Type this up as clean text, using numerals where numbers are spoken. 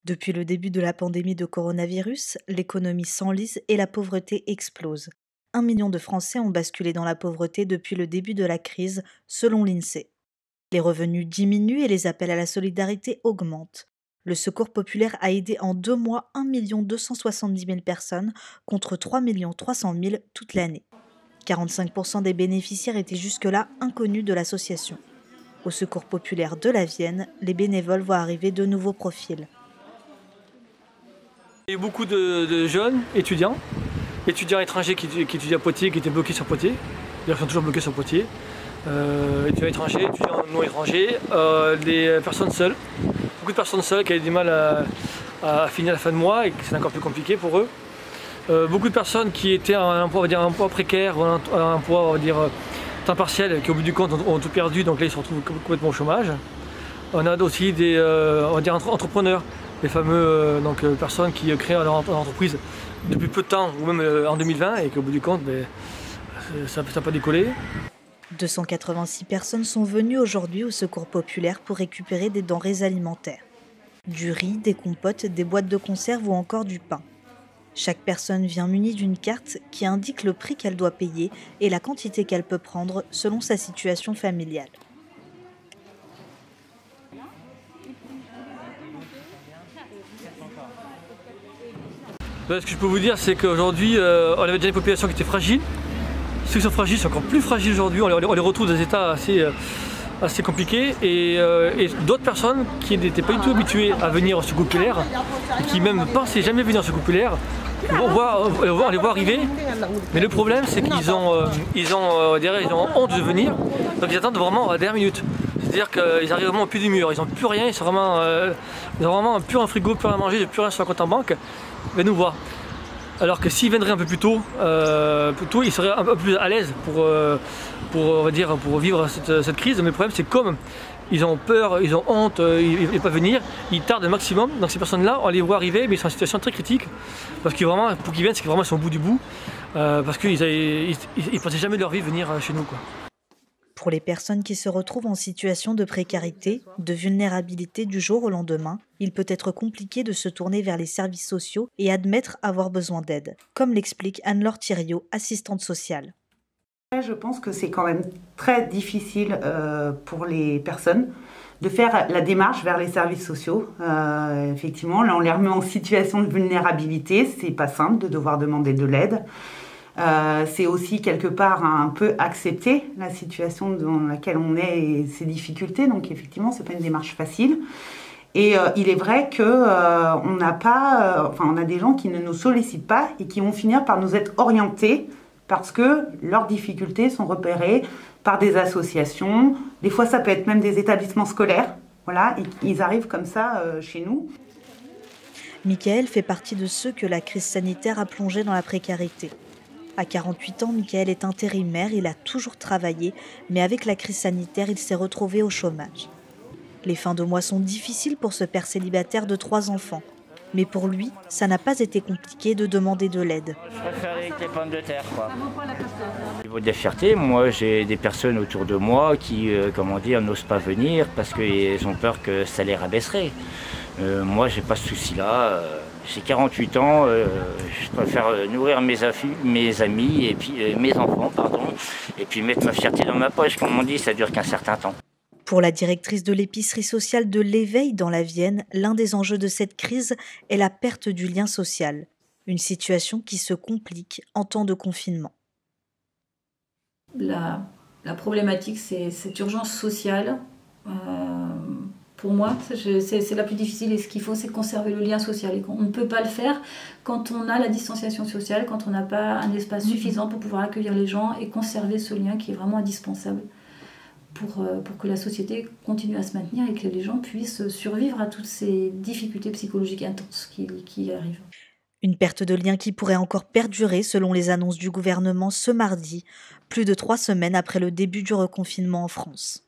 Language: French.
Depuis le début de la pandémie de coronavirus, l'économie s'enlise et la pauvreté explose. 1 million de Français ont basculé dans la pauvreté depuis le début de la crise, selon l'INSEE. Les revenus diminuent et les appels à la solidarité augmentent. Le Secours populaire a aidé en 2 mois 1 270 000 personnes contre 3 300 000 toute l'année. 45% des bénéficiaires étaient jusque-là inconnus de l'association. Au Secours populaire de la Vienne, les bénévoles voient arriver de nouveaux profils. Il y a eu beaucoup de jeunes étudiants étrangers qui étudiaient à Poitiers, qui étaient bloqués sur Poitiers, d'ailleurs qui sont toujours bloqués sur Poitiers, étudiants étrangers, étudiants non étrangers, des personnes seules, beaucoup de personnes seules qui avaient du mal à finir la fin de mois et que c'est encore plus compliqué pour eux. Beaucoup de personnes qui étaient à un emploi, on va dire, un emploi précaire ou un emploi, on va dire, temps partiel, qui au bout du compte ont tout perdu, donc là ils se retrouvent complètement au chômage. On a aussi des on va dire, entrepreneurs, les fameux personnes qui créent leur entreprise depuis peu de temps, ou même en 2020, et qu'au bout du compte, ça n'a pas décollé. 286 personnes sont venues aujourd'hui au Secours populaire pour récupérer des denrées alimentaires. Du riz, des compotes, des boîtes de conserve ou encore du pain. Chaque personne vient munie d'une carte qui indique le prix qu'elle doit payer et la quantité qu'elle peut prendre selon sa situation familiale. Ce que je peux vous dire, c'est qu'aujourd'hui, on avait déjà une population qui était fragile. Ceux qui sont fragiles sont encore plus fragiles aujourd'hui. On les retrouve dans des états assez compliqués. Et d'autres personnes qui n'étaient pas du tout habituées à venir au Secours populaire, et qui même pensaient jamais venir au Secours populaire, on les voit arriver. Mais le problème, c'est qu'ils ont honte de venir. Donc ils attendent vraiment à la dernière minute. C'est-à-dire qu'ils arrivent vraiment au pied du mur. Ils n'ont plus rien, ils ont vraiment plus un frigo, plus rien à manger, plus rien sur la compte en banque. Ils nous voir. Alors que s'ils viendraient un peu plus tôt, ils seraient un peu plus à l'aise pour vivre cette crise. Mais le problème, c'est comme ils ont peur, ils ont honte, ils ne veulent pas venir, ils tardent un maximum. Donc ces personnes-là, on les voit arriver, mais ils sont en situation très critique. Parce que vraiment, pour qu'ils viennent, c'est que vraiment ils sont au bout du bout. Parce qu'ils ne pensaient jamais de leur vie venir chez nous, quoi. Pour les personnes qui se retrouvent en situation de précarité, de vulnérabilité du jour au lendemain, il peut être compliqué de se tourner vers les services sociaux et admettre avoir besoin d'aide, comme l'explique Anne-Laure Thiriot, assistante sociale. Je pense que c'est quand même très difficile pour les personnes de faire la démarche vers les services sociaux. Effectivement, là on les remet en situation de vulnérabilité, c'est pas simple de devoir demander de l'aide. C'est aussi quelque part un peu accepter la situation dans laquelle on est et ses difficultés. Donc effectivement, c'est pas une démarche facile. Et il est vrai que on a des gens qui ne nous sollicitent pas et qui vont finir par nous être orientés parce que leurs difficultés sont repérées par des associations. Des fois, ça peut être même des établissements scolaires. Voilà, et ils arrivent comme ça chez nous. Michael fait partie de ceux que la crise sanitaire a plongé dans la précarité. À 48 ans, Michael est intérimaire, il a toujours travaillé, mais avec la crise sanitaire, il s'est retrouvé au chômage. Les fins de mois sont difficiles pour ce père célibataire de 3 enfants. Mais pour lui, ça n'a pas été compliqué de demander de l'aide. Je préfère avec les pommes de terre, quoi. Au niveau de la fierté, moi j'ai des personnes autour de moi qui, n'osent pas venir parce qu'ils ont peur que ça les rabaisserait. Moi j'ai pas ce souci-là. J'ai 48 ans, je préfère nourrir mes amis et puis mes enfants, et puis mettre ma fierté dans ma poche, comme on dit, ça dure qu'un certain temps. Pour la directrice de l'épicerie sociale de l'Éveil dans la Vienne, l'un des enjeux de cette crise est la perte du lien social. Une situation qui se complique en temps de confinement. La problématique, c'est cette urgence sociale. Pour moi, c'est la plus difficile et ce qu'il faut, c'est conserver le lien social. Et on ne peut pas le faire quand on a la distanciation sociale, quand on n'a pas un espace suffisant pour pouvoir accueillir les gens et conserver ce lien qui est vraiment indispensable pour que la société continue à se maintenir et que les gens puissent survivre à toutes ces difficultés psychologiques intenses qui arrivent. Une perte de lien qui pourrait encore perdurer selon les annonces du gouvernement ce mardi, plus de 3 semaines après le début du reconfinement en France.